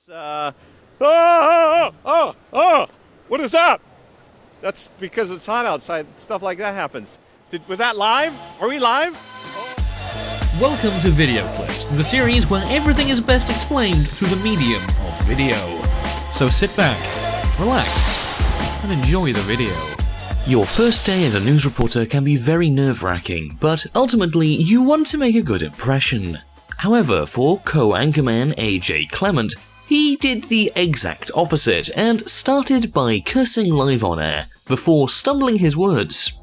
What is up? That's because it's hot outside. Stuff like that happens. Was that live? Are we live? Welcome to Video Clips, the series where everything is best explained through the medium of video. So sit back, relax, and enjoy the video. Your first day as a news reporter can be very nerve-wracking, but ultimately you want to make a good impression. However, for co-anchorman AJ Clement, he did the exact opposite and started by cursing live on air before stumbling his words.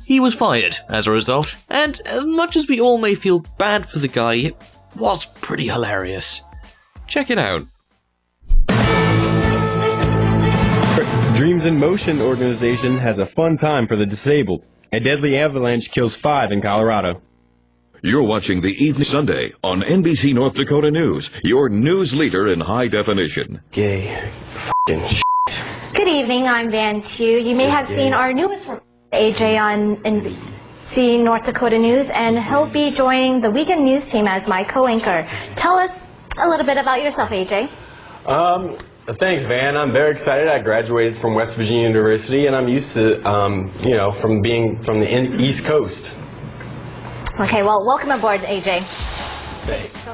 He was fired as a result, and as much as we all may feel bad for the guy, it was pretty hilarious. Check it out. Dreams in Motion organization has a fun time for the disabled. A deadly avalanche kills 5 in Colorado. You're watching the Evening Sunday on NBC North Dakota News, your news leader in high definition. Gay f***ing shit. Good evening, I'm Van Tu. You may have seen our newest reporter, AJ, on NBC North Dakota News, and he'll be joining the weekend news team as my co-anchor. Tell us a little bit about yourself, AJ. Thanks, Van. I'm very excited. I graduated from West Virginia University, and I'm used to, from being from the East Coast. Okay, well, welcome aboard, AJ. Thanks.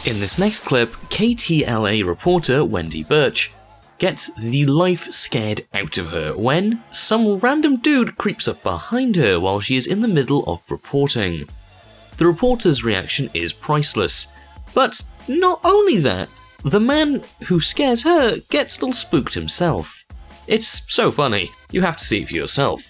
In this next clip, KTLA reporter Wendy Burch gets the life scared out of her when some random dude creeps up behind her while she is in the middle of reporting. The reporter's reaction is priceless, but not only that, the man who scares her gets a little spooked himself. It's so funny, you have to see it for yourself.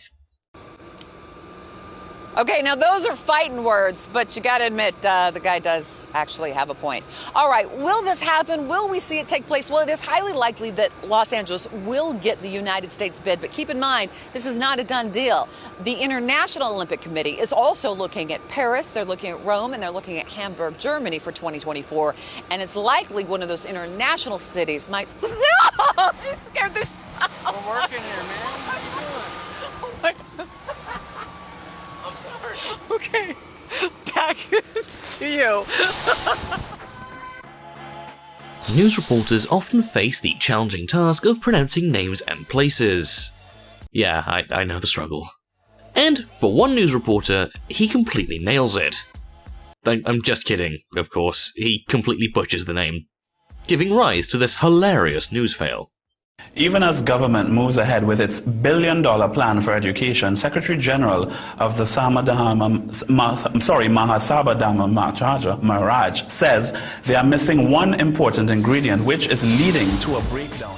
Okay, now those are fighting words, but you gotta admit, the guy does actually have a point. All right, will this happen? Will we see it take place? Well, it is highly likely that Los Angeles will get the United States bid, but keep in mind, this is not a done deal. The International Olympic Committee is also looking at Paris, they're looking at Rome, and they're looking at Hamburg, Germany for 2024, and it's likely one of those international cities might... No! You scared the shit out of me. We're working here, man. How you doing? Oh my God. Okay, back to you. News reporters often face the challenging task of pronouncing names and places. Yeah, I know the struggle. And for one news reporter, he completely nails it. I'm just kidding, of course, he completely butchers the name, giving rise to this hilarious news fail. Even as government moves ahead with its billion-dollar plan for education, Secretary General of the Mahasabha Maharaj says they are missing one important ingredient, which is leading to a breakdown.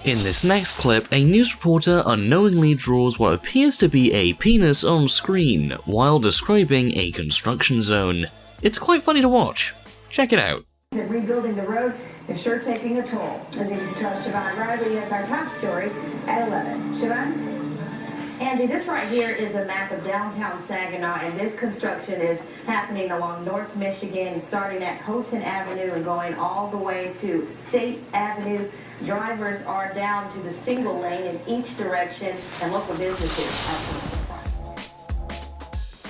In this next clip, a news reporter unknowingly draws what appears to be a penis on screen while describing a construction zone. It's quite funny to watch. Check it out. Rebuilding the road is sure taking a toll. As Siobhan Riley has our top story at 11. Siobhan? Andy, this right here is a map of downtown Saginaw, and this construction is happening along North Michigan, starting at Houghton Avenue and going all the way to State Avenue. Drivers are down to the single lane in each direction, and local businesses are...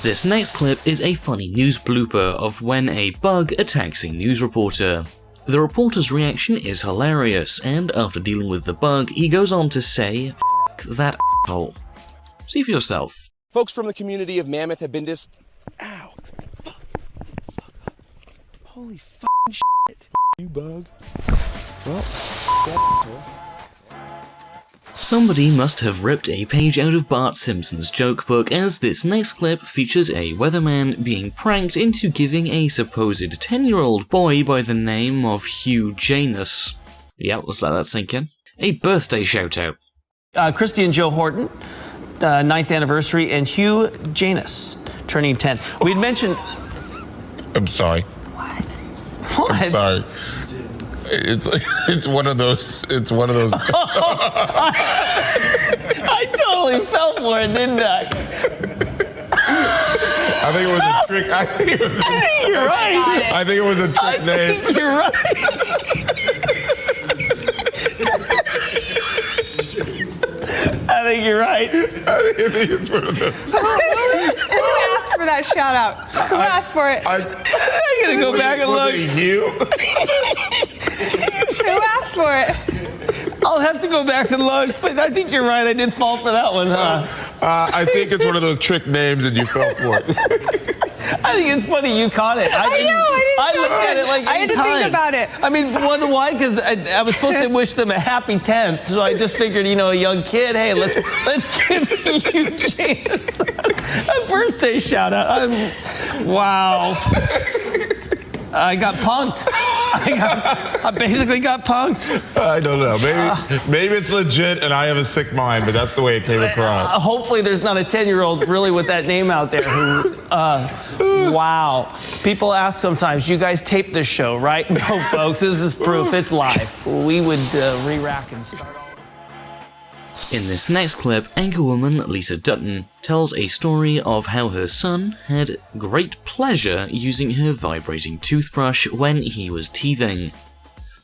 This next clip is a funny news blooper of when a bug attacks a news reporter. The reporter's reaction is hilarious, and after dealing with the bug, he goes on to say, "F*** that asshole." See for yourself. Folks from the community of Mammoth have been Ow! Fuck up. Holy f***ing shit, you bug. Well, that Somebody must have ripped a page out of Bart Simpson's joke book, as this next clip features a weatherman being pranked into giving a supposed 10-year-old boy by the name of Hugh Janus, yeah, let's let that sink in, a birthday shout-out. Christy and Joe Horton, 9th anniversary, and Hugh Janus, turning 10. We'd mentioned... I'm sorry. What? I'm sorry. It's one of those. I totally fell for it, didn't I? I think it was a trick. I think you're right. I think it was a trick name. You're right. I think you're right. I think it's one of those. Who asked for that that shout out? Who asked for it? I'm gonna go back and look. Was it you? Who asked for it? I'll have to go back and look, but I think you're right. I did fall for that one, huh? I think it's one of those trick names and you fell for it. I think it's funny you caught it. I looked at it like I had to think about it. I mean, why? Because I was supposed to wish them a happy 10th, so I just figured, you know, a young kid, hey, let's give you James a birthday shout out. Wow. I got punked. I basically got punked. I don't know. Maybe it's legit and I have a sick mind, but that's the way it came across. Hopefully there's not a 10-year-old really with that name out there who, wow. People ask sometimes, you guys tape this show, right? No, folks, this is proof. It's live. We would re-rack and start all. In this next clip, anchorwoman Lisa Dutton tells a story of how her son had great pleasure using her vibrating toothbrush when he was teething.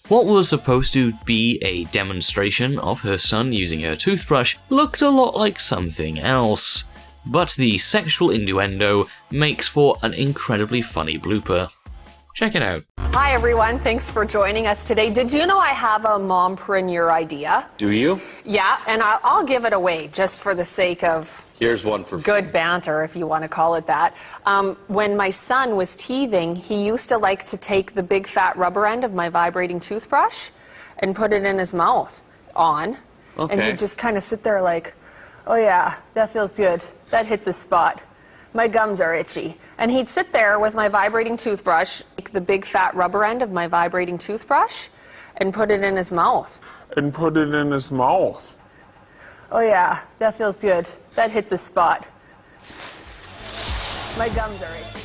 What was supposed to be a demonstration of her son using her toothbrush looked a lot like something else, but the sexual innuendo makes for an incredibly funny blooper. Check it out. Hi everyone, thanks for joining us today. Did you know I have a mompreneur idea? Do you? Yeah, and I'll give it away just for the sake of Here's one for good banter, if you want to call it that. When my son was teething, he used to like to take the big fat rubber end of my vibrating toothbrush and put it in his mouth and he'd just kind of sit there like, oh yeah, that feels good. That hits the spot. My gums are itchy. And he'd sit there with my vibrating toothbrush, take the big fat rubber end of my vibrating toothbrush, and put it in his mouth. And put it in his mouth. Oh yeah, that feels good. That hits the spot. My gums are itchy.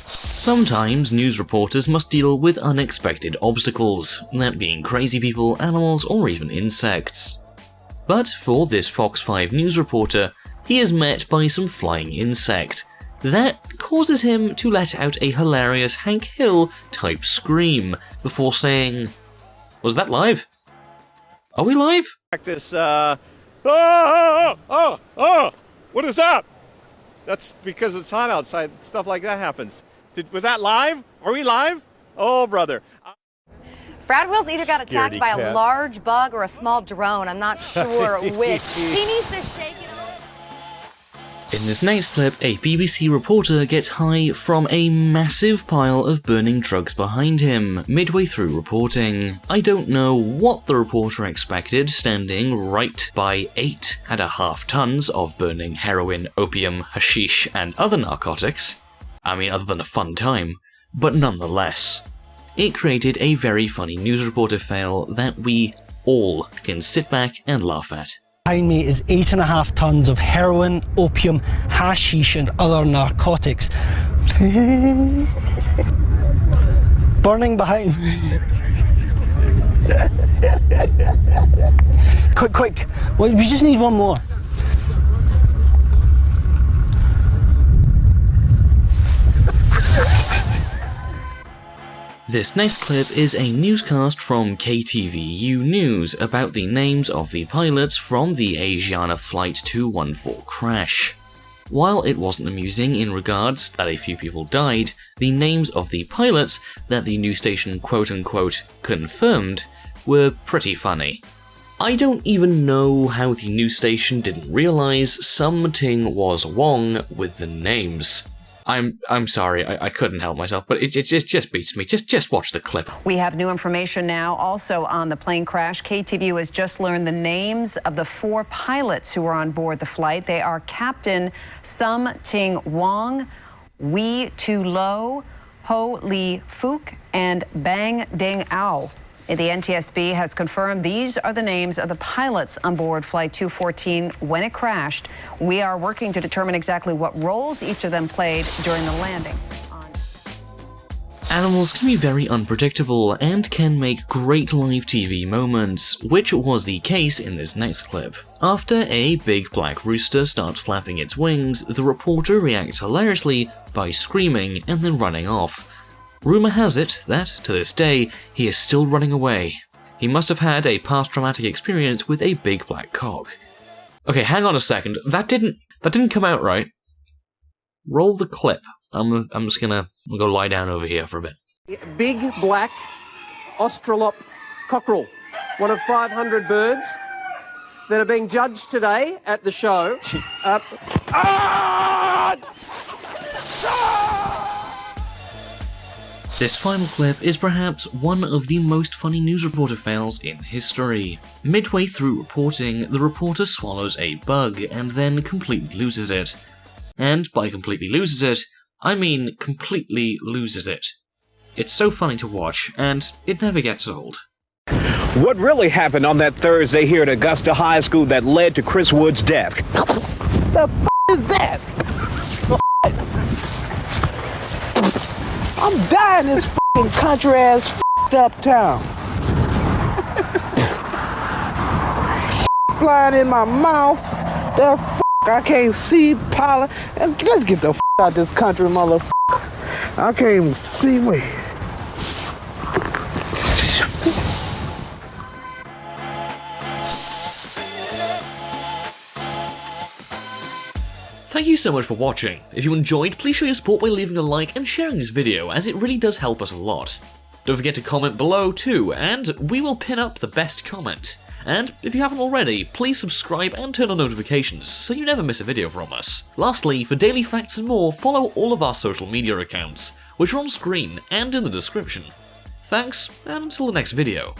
Sometimes news reporters must deal with unexpected obstacles, that being crazy people, animals, or even insects. But for this Fox 5 news reporter, he is met by some flying insect. That causes him to let out a hilarious Hank Hill-type scream before saying, "Was that live? Are we live?" Practice, what is that? That's because it's hot outside. Stuff like that happens. Was that live? Are we live? Oh, brother. Brad Wills either got attacked by a large bug or a small drone. I'm not sure which. He needs to shake it off. In this next clip, a BBC reporter gets high from a massive pile of burning drugs behind him, midway through reporting. I don't know what the reporter expected, standing right by 8.5 tons of burning heroin, opium, hashish, and other narcotics. I mean, other than a fun time, but nonetheless. It created a very funny news reporter fail that we all can sit back and laugh at. Behind me is 8.5 tons of heroin, opium, hashish and other narcotics. Burning behind me. Quick. Well, we just need one more. This next clip is a newscast from KTVU News about the names of the pilots from the Asiana Flight 214 crash. While it wasn't amusing in regards that a few people died, the names of the pilots that the news station quote-unquote confirmed were pretty funny. I don't even know how the news station didn't realise something was wrong with the names. I'm sorry, I couldn't help myself, but it just beats me. Just watch the clip. We have new information now also on the plane crash. KTVU has just learned the names of the 4 pilots who were on board the flight. They are Captain Sum Ting Wong, Wee Tu Lo, Ho Lee Fook, and Bang Ding Ao. The NTSB has confirmed these are the names of the pilots on board Flight 214 when it crashed. We are working to determine exactly what roles each of them played during the landing. Animals can be very unpredictable and can make great live TV moments, which was the case in this next clip. After a big black rooster starts flapping its wings, the reporter reacts hilariously by screaming and then running off. Rumour has it that, to this day, he is still running away. He must have had a past traumatic experience with a big black cock. Okay, hang on a second. That didn't come out right. Roll the clip. I'm just gonna go lie down over here for a bit. Big black Australorp cockerel, one of 500 birds that are being judged today at the show. This final clip is perhaps one of the most funny news reporter fails in history. Midway through reporting, the reporter swallows a bug and then completely loses it. And by completely loses it, I mean completely loses it. It's so funny to watch, and it never gets old. What really happened on that Thursday here at Augusta High School that led to Chris Wood's death? The f*** is that? I'm dying in this f***ing country-ass f***ed up town. Flying in my mouth. The f***, I can't see pollen. Let's get the f*** out this country, motherfucker. I can't even see me. Thank you so much for watching. If you enjoyed, please show your support by leaving a like and sharing this video, as it really does help us a lot. Don't forget to comment below too, and we will pin up the best comment. And if you haven't already, please subscribe and turn on notifications so you never miss a video from us. Lastly, for daily facts and more, follow all of our social media accounts, which are on screen and in the description. Thanks, and until the next video.